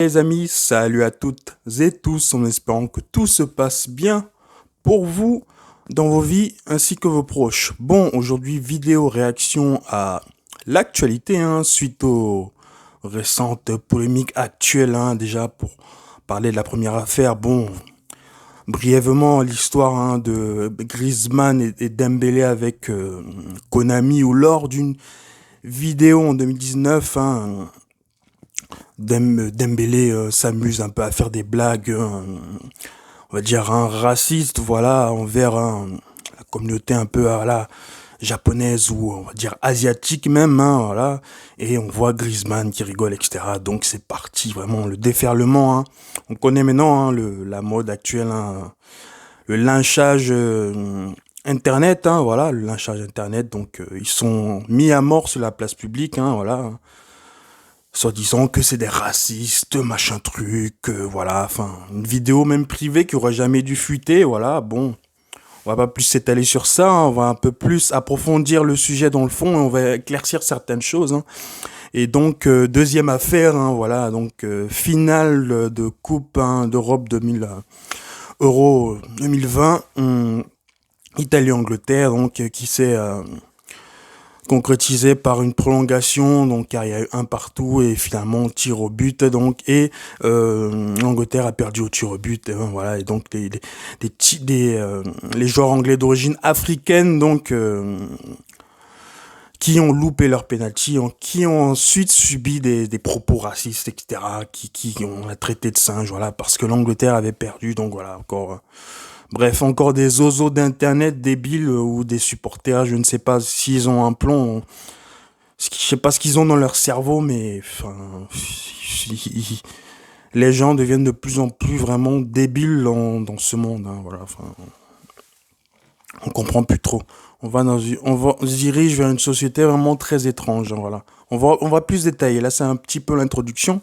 Les amis, salut à toutes et tous, en espérant que tout se passe bien pour vous dans vos vies ainsi que vos proches. Bon, aujourd'hui, vidéo réaction à l'actualité, suite aux récentes polémiques actuelles, déjà pour parler de la première affaire. Bon, brièvement, l'histoire de Griezmann et Dembélé avec Konami, ou lors d'une vidéo en 2019, Dembélé s'amuse un peu à faire des blagues, on va dire, racistes, voilà, envers la communauté un peu, voilà, japonaise, ou on va dire asiatique même, voilà. Et on voit Griezmann qui rigole, etc. Donc c'est parti, vraiment, le déferlement. On connaît maintenant la mode actuelle, le lynchage Internet, voilà, le lynchage Internet. Donc ils sont mis à mort sur la place publique, voilà, soi-disant que c'est des racistes, machin truc, voilà, enfin, une vidéo même privée qui aurait jamais dû fuiter, voilà, bon, on va pas plus s'étaler sur ça, on va un peu plus approfondir le sujet dans le fond, et on va éclaircir certaines choses, Et donc, deuxième affaire, voilà, donc, finale de Coupe d'Europe 2000, Euro 2020, Italie-Angleterre, donc, qui s'est concrétisé par une prolongation, donc car il y a eu un partout et finalement tir au but, donc, et l'Angleterre a perdu au tir au but, voilà, et donc les joueurs anglais d'origine africaine, donc, qui ont loupé leur penalty, qui ont ensuite subi des propos racistes, etc., qui ont traité de singe, voilà, parce que l'Angleterre avait perdu, donc voilà, encore. Bref, encore des zozos d'internet débiles, ou des supporters, je ne sais pas s'ils ont un plomb, je sais pas ce qu'ils ont dans leur cerveau, mais enfin, les gens deviennent de plus en plus vraiment débiles dans ce monde, voilà, enfin, on comprend plus trop. On se dirige vers une société vraiment très étrange, voilà. On va plus détailler. Là, c'est un petit peu l'introduction.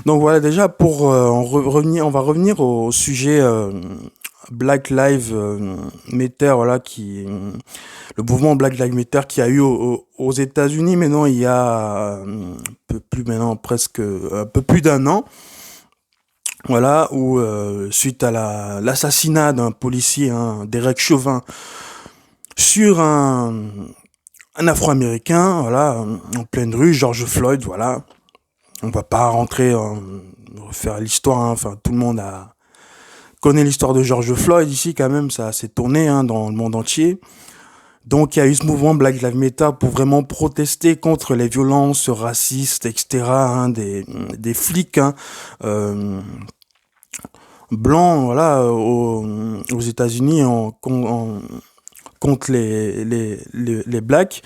Donc voilà, déjà pour revenir, on va revenir au sujet Black Lives Matter, voilà, le mouvement Black Lives Matter qui a eu aux États-Unis. Maintenant, il y a un peu plus maintenant, presque un peu plus d'un an, voilà, où suite à l'assassinat d'un policier, Derek Chauvin, sur un Afro-Américain, voilà, en pleine rue, George Floyd, voilà. On va pas rentrer refaire l'histoire, enfin, tout le monde connaît l'histoire de George Floyd ici, quand même, ça s'est tourné dans le monde entier. Donc il y a eu ce mouvement Black Lives Matter pour vraiment protester contre les violences racistes, etc., des flics, blancs, voilà, aux États-Unis, contre les blacks.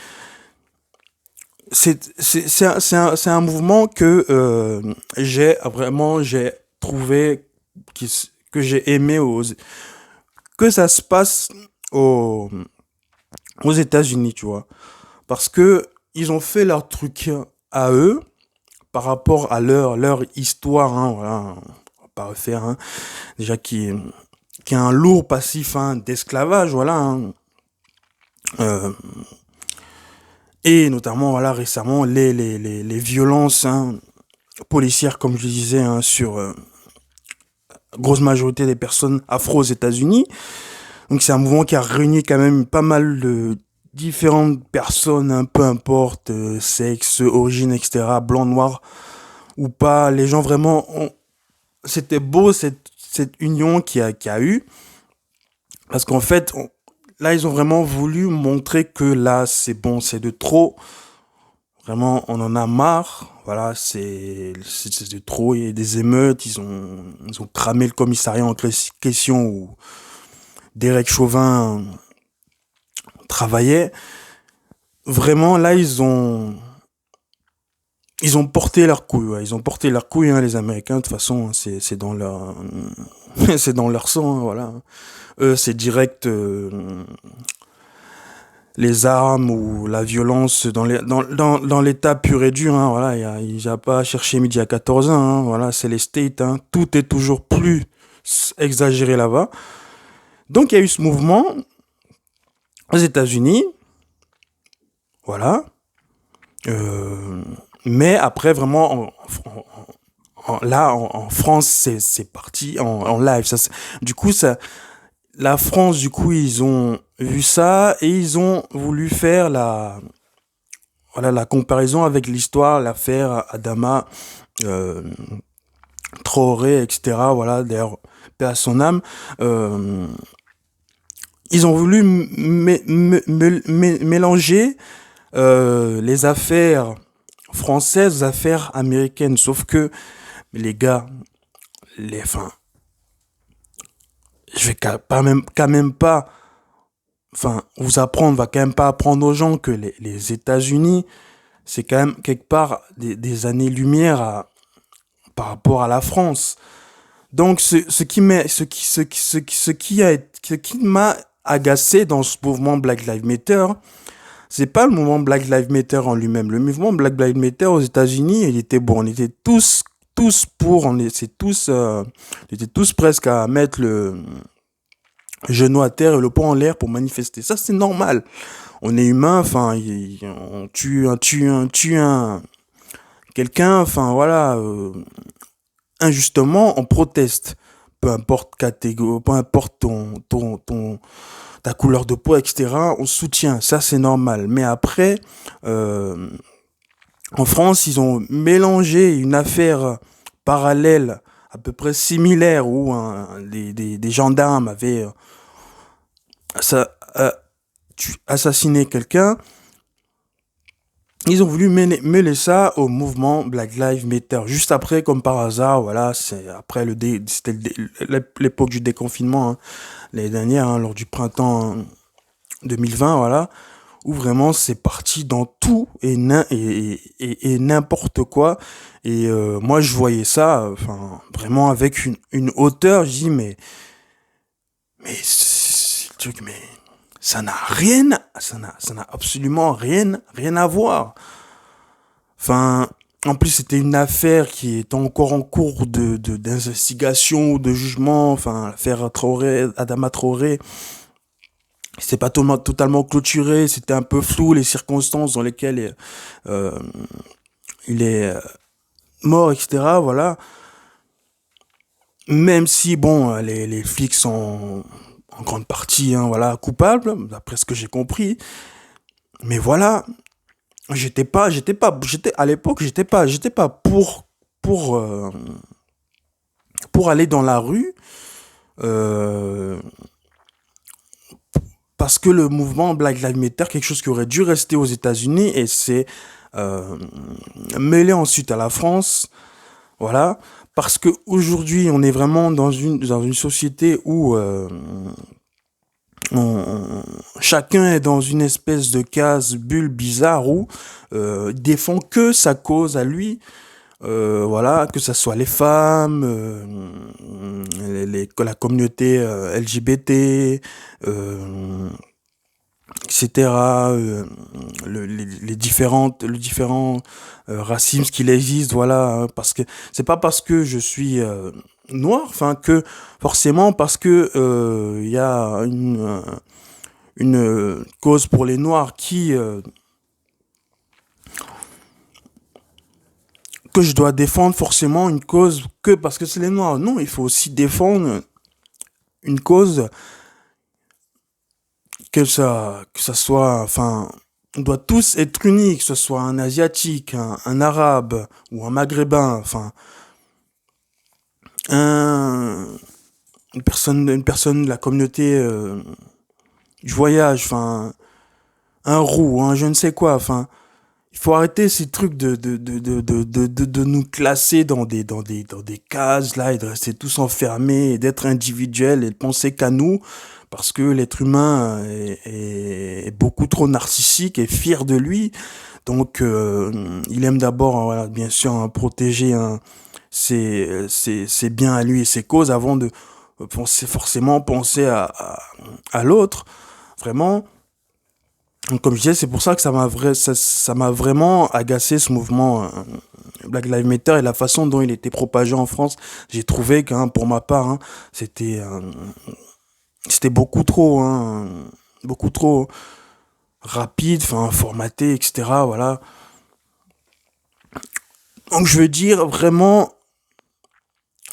C'est un mouvement que j'ai trouvé, que j'ai aimé, que ça se passe aux États-Unis, tu vois, parce que ils ont fait leur truc à eux par rapport à leur histoire, voilà, on va pas refaire, déjà qui a un lourd passif, d'esclavage, voilà, et notamment, voilà, récemment les violences policières, comme je le disais, sur grosse majorité des personnes afro aux États-Unis. Donc c'est un mouvement qui a réuni quand même pas mal de différentes personnes, peu importe sexe, origine, etc., blanc, noir ou pas. Les gens vraiment c'était beau cette union qui a eu, parce qu'en fait là ils ont vraiment voulu montrer que là c'est bon, c'est de trop. Vraiment, on en a marre. Voilà, c'est de trop. Il y a des émeutes. Ils ont cramé le commissariat en question où Derek Chauvin travaillait. Vraiment, là, ils ont porté leur couille. Ouais. Ils ont porté leur couille, les Américains. De toute façon, c'est dans leur, c'est dans leur sang. Voilà. Eux, c'est direct. Les armes ou la violence dans l'état pur et dur, voilà, il y a pas à chercher midi à 14 ans, voilà, c'est les States, tout est toujours plus exagéré là-bas. Donc il y a eu ce mouvement aux États-Unis, voilà, mais après vraiment Là, en France, c'est parti en live. Du coup, la France, du coup, ils ont vu ça et ils ont voulu faire voilà, la comparaison avec l'histoire, l'affaire Adama, euh, Traoré, etc. Voilà, d'ailleurs, paix à son âme. Euh, Ils ont voulu mélanger les affaires françaises aux affaires américaines. Sauf que les gars, enfin, je vais quand même pas, enfin, vous apprendre, on va quand même pas apprendre aux gens que les États-Unis, c'est quand même quelque part des années-lumière par rapport à la France. Donc, ce qui m'a agacé dans ce mouvement Black Lives Matter, c'est pas le mouvement Black Lives Matter en lui-même. Le mouvement Black Lives Matter aux États-Unis, il était bon. On était tous pour, on était tous presque à mettre le genou à terre et le poing en l'air pour manifester. Ça, c'est normal. On est humain, enfin, on tue quelqu'un, enfin, voilà, injustement, on proteste. Peu importe catégorie, peu importe ta couleur de peau, etc. On soutient, ça c'est normal. Mais après, euh, en France, ils ont mélangé une affaire parallèle, à peu près similaire, où des gendarmes avaient assassiné quelqu'un. Ils ont voulu mêler ça au mouvement Black Lives Matter. Juste après, comme par hasard, voilà, c'est après c'était l'époque du déconfinement, hein, l'année dernière, hein, lors du printemps 2020, voilà, où vraiment c'est parti dans tout et n'importe quoi. Et moi, je voyais ça, enfin, vraiment avec une hauteur. Je dis, mais c'est le truc, mais ça n'a absolument rien à voir. Enfin, en plus, c'était une affaire qui est encore en cours d'investigation ou de jugement. Enfin, l'affaire Traoré, Adama Traoré, c'est pas totalement clôturé. C'était un peu flou les circonstances dans lesquelles euh, il est mort, etc. Voilà. Même si, bon, les flics sont en grande partie, hein, voilà, coupables, d'après ce que j'ai compris. Mais voilà, à l'époque, j'étais pas pour, euh, pour aller dans la rue, euh, parce que le mouvement Black Lives Matter, quelque chose qui aurait dû rester aux États-Unis, et c'est euh, mêlé ensuite à la France, voilà, parce que aujourd'hui, on est vraiment dans une société où chacun est dans une espèce de case bulle bizarre où défend que sa cause à lui. Voilà, que ce soit les femmes, la communauté LGBT, etc. Les différents racismes qu'il existe, voilà. Hein, parce que c'est pas parce que je suis noir, enfin que forcément parce que il y a une cause pour les noirs qui que je dois défendre forcément une cause que parce que c'est les noirs. Non, il faut aussi défendre une cause que ça soit, enfin, on doit tous être unis, que ce soit un asiatique, un arabe ou un maghrébin, enfin, un, une personne de la communauté du voyage, enfin, un roux, un je ne sais quoi, enfin, il faut arrêter ces trucs de nous classer dans des cases, là, et de rester tous enfermés, et d'être individuels, et de penser qu'à nous, parce que l'être humain est beaucoup trop narcissique et fier de lui. Donc, il aime d'abord, hein, voilà, bien sûr, hein, protéger hein, ses biens à lui et ses causes avant de penser à l'autre. Vraiment, donc, comme je disais, c'est pour ça que ça m'a vraiment agacé ce mouvement Black Lives Matter et la façon dont il était propagé en France. J'ai trouvé que, hein, pour ma part, hein, c'était beaucoup trop rapide, enfin formaté, etc. Voilà. Donc je veux dire vraiment,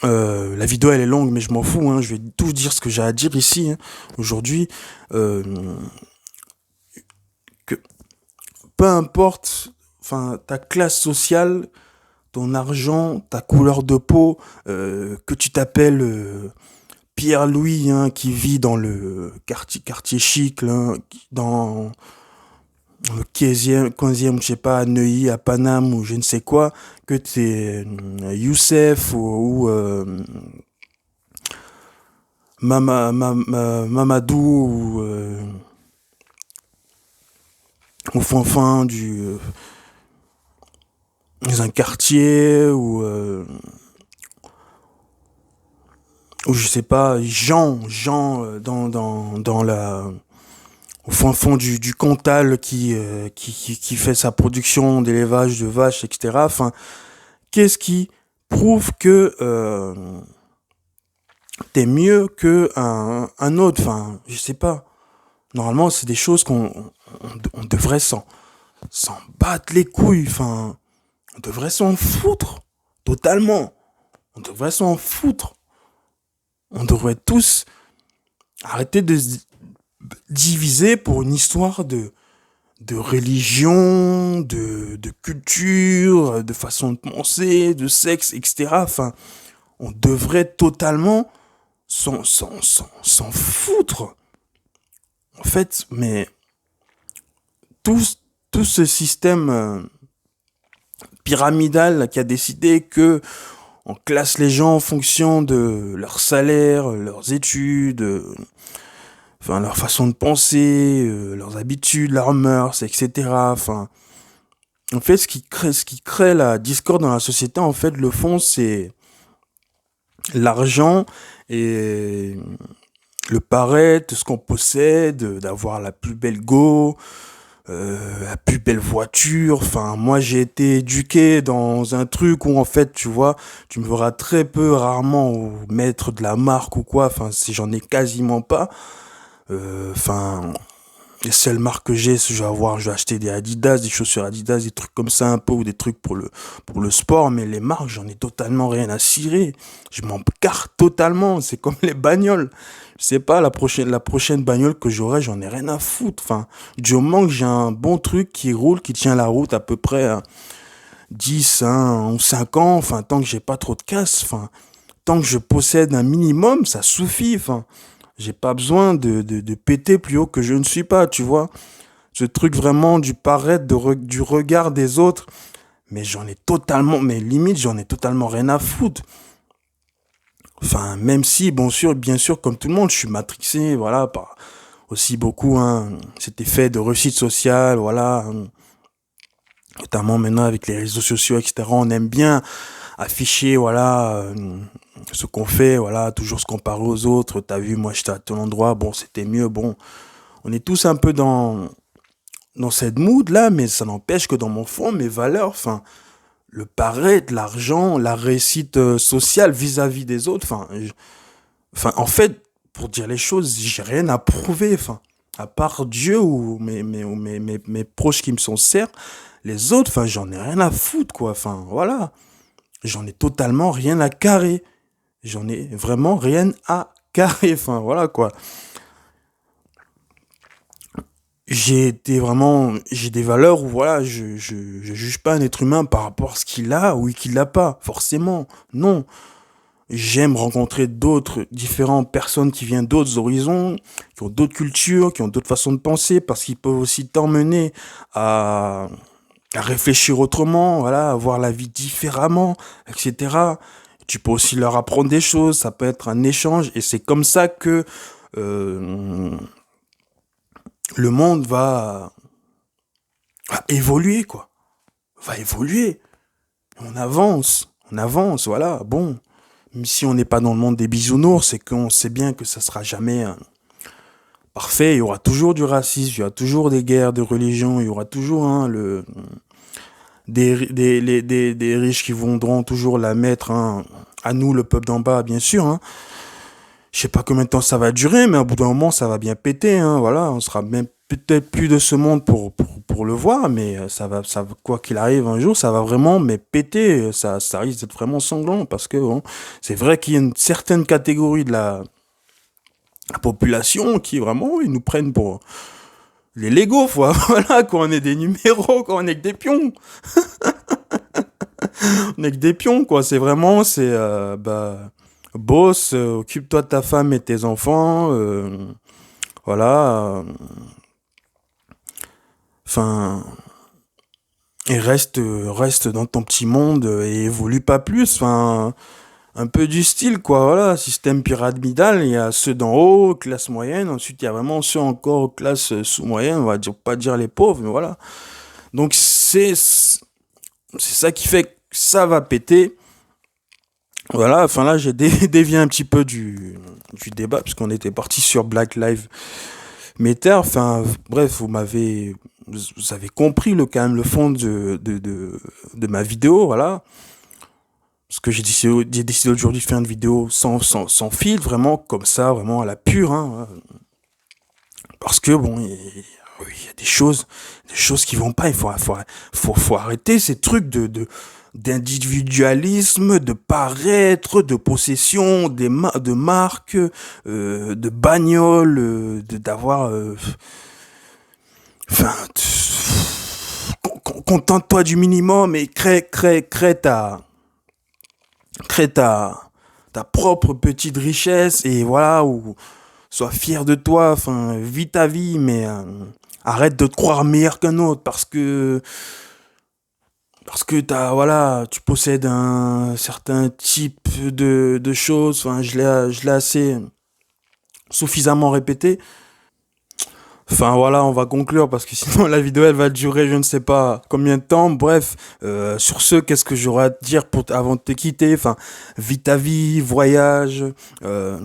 La vidéo elle est longue, mais je m'en fous, hein. Je vais tout dire ce que j'ai à dire ici, hein, aujourd'hui. Euh, que peu importe, enfin, ta classe sociale, ton argent, ta couleur de peau, que tu t'appelles Pierre-Louis, hein, qui vit dans le quartier chic, là, dans le 15e, je sais pas, à Neuilly, à Paname ou je ne sais quoi, que t'es Youssef ou Mamadou ou Fanfin dans un quartier ou je sais pas, Jean dans au fond du Cantal qui fait sa production d'élevage de vaches, etc. Enfin, qu'est-ce qui prouve que t'es mieux que un autre? Enfin, je sais pas. Normalement, c'est des choses on devrait s'en battre les couilles. Enfin, on devrait s'en foutre totalement. On devrait s'en foutre. On devrait tous arrêter de se diviser pour une histoire de religion, de culture, de façon de penser, de sexe, etc. Enfin, on devrait totalement s'en foutre. En fait, mais tout, tout ce système pyramidal qui a décidé que on classe les gens en fonction de leur salaire, leurs études, enfin leur façon de penser, leurs habitudes, leurs mœurs, etc. Enfin, en fait, ce qui crée la discorde dans la société, en fait, le fond, c'est l'argent et le paraître, ce qu'on possède, d'avoir la plus belle go, la plus belle voiture. Enfin, moi, j'ai été éduqué dans un truc où, en fait, tu vois, tu me verras très peu, rarement, au maître de la marque ou quoi. Enfin, si j'en ai quasiment pas. Enfin, les seules marques que j'ai, je vais acheter des Adidas, des chaussures Adidas, des trucs comme ça un peu, ou des trucs pour le sport, mais les marques, j'en ai totalement rien à cirer. Je m'en carte totalement. C'est comme les bagnoles. Je sais pas, la prochaine bagnole que j'aurai, j'en ai rien à foutre. Enfin, du moment que j'ai un bon truc qui roule, qui tient la route à peu près à 10, hein, ou 5 ans, enfin, tant que j'ai pas trop de casse, enfin, tant que je possède un minimum, ça suffit, enfin. J'ai pas besoin de péter plus haut que je ne suis pas, tu vois. Ce truc vraiment du paraître, du regard des autres. Mais mais limite, j'en ai totalement rien à foutre. Enfin, même si, bien sûr, comme tout le monde, je suis matrixé, voilà, par aussi beaucoup, hein, cet effet de réussite sociale, voilà, hein, notamment maintenant avec les réseaux sociaux, etc. On aime bien afficher, voilà, ce qu'on fait, voilà, toujours se comparer aux autres. T'as vu, moi, j'étais à tel endroit, bon, c'était mieux, bon. On est tous un peu dans cette mood là, mais ça n'empêche que dans mon fond, mes valeurs, enfin, le paraître, l'argent, la réussite sociale vis-à-vis des autres, enfin, en fait, pour dire les choses, j'ai rien à prouver, enfin, à part Dieu ou mes proches qui me sont chers, les autres, enfin, j'en ai rien à foutre, quoi, enfin, voilà, j'en ai totalement rien à carrer, j'en ai vraiment rien à carrer, enfin, voilà, quoi. J'ai des valeurs où voilà, je juge pas un être humain par rapport à ce qu'il a ou qu'il a pas, forcément. Non. J'aime rencontrer d'autres, différentes personnes qui viennent d'autres horizons, qui ont d'autres cultures, qui ont d'autres façons de penser, parce qu'ils peuvent aussi t'emmener à, à réfléchir autrement, voilà, à voir la vie différemment, etc. Tu peux aussi leur apprendre des choses, ça peut être un échange, et c'est comme ça que euh, le monde va évoluer, quoi. Va évoluer. On avance, voilà. Bon, même si on n'est pas dans le monde des bisounours, c'est qu'on sait bien que ça sera jamais parfait. Il y aura toujours du racisme, il y aura toujours des guerres de religion, il y aura toujours hein, des riches qui voudront toujours la mettre hein, à nous, le peuple d'en bas, bien sûr. Hein. Je sais pas combien de temps ça va durer, mais au bout d'un moment, ça va bien péter. Hein, voilà, on sera même peut-être plus de ce monde pour le voir, mais quoi qu'il arrive un jour, ça va vraiment mais péter. Ça risque d'être vraiment sanglant parce que bon, c'est vrai qu'il y a une certaine catégorie de la population qui vraiment, ils nous prennent pour les Lego, quoi. Voilà, quoi, on est des numéros, quoi, on est que des pions. On est que des pions, quoi. C'est vraiment, boss, occupe-toi de ta femme et tes enfants, voilà. Enfin, et reste dans ton petit monde et évolue pas plus. Enfin, un peu du style, quoi. Voilà, système pyramidal, il y a ceux d'en haut, classe moyenne. Ensuite, il y a vraiment ceux encore classe sous-moyenne. On va dire, pas dire les pauvres, mais voilà. Donc, c'est ça qui fait que ça va péter. Voilà, enfin là, j'ai dévié un petit peu du débat, puisqu'on était parti sur Black Lives Matter. Enfin, bref, vous avez compris quand même le fond de ma vidéo, voilà. Parce que j'ai décidé aujourd'hui de faire une vidéo sans fil, vraiment comme ça, vraiment à la pure, hein. Parce que bon, il y a des choses qui vont pas. Faut arrêter ces trucs d'individualisme, de paraître, de possession, de marques, de bagnoles, d'avoir, enfin, contente-toi du minimum et crée ta propre petite richesse et voilà, ou sois fier de toi, enfin, vis ta vie, mais arrête de te croire meilleur qu'un autre parce que voilà, tu possèdes un certain type de choses, enfin, je l'ai assez suffisamment répété. Enfin voilà, on va conclure parce que sinon la vidéo elle va durer je ne sais pas combien de temps. Bref, sur ce, qu'est-ce que j'aurais à te dire avant de te quitter? Enfin, vis ta vie, voyage, euh,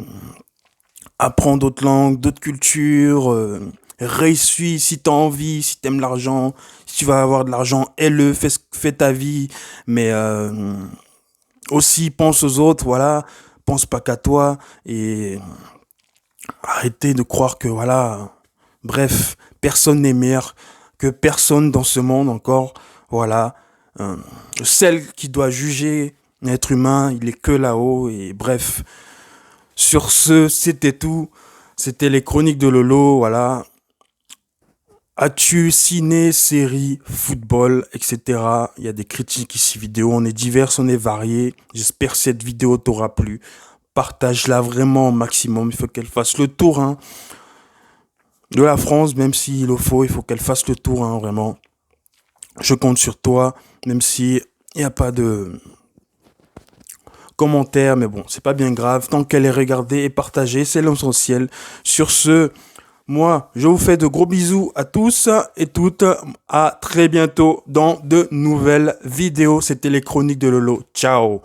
apprends d'autres langues, d'autres cultures, réussis si t'as envie, si t'aimes l'argent, si tu vas avoir de l'argent, aie-le, fais ta vie, mais aussi pense aux autres, voilà, pense pas qu'à toi et arrêtez de croire que voilà, bref, personne n'est meilleur que personne dans ce monde encore, voilà, euh, celle qui doit juger un être humain, il est que là-haut et bref, sur ce, c'était tout. C'était les chroniques de Lolo, voilà. As-tu ciné, série, football, etc. Il y a des critiques ici vidéo, on est divers, on est variés. J'espère que cette vidéo t'aura plu. Partage-la vraiment au maximum, il faut qu'elle fasse le tour hein, de la France, même s'il le faut, il faut qu'elle fasse le tour, hein, vraiment. Je compte sur toi, même si il n'y a pas de commentaires, mais bon, c'est pas bien grave. Tant qu'elle est regardée et partagée, c'est l'essentiel. Sur ce, moi, je vous fais de gros bisous à tous et toutes. À très bientôt dans de nouvelles vidéos. C'était les chroniques de Lolo. Ciao.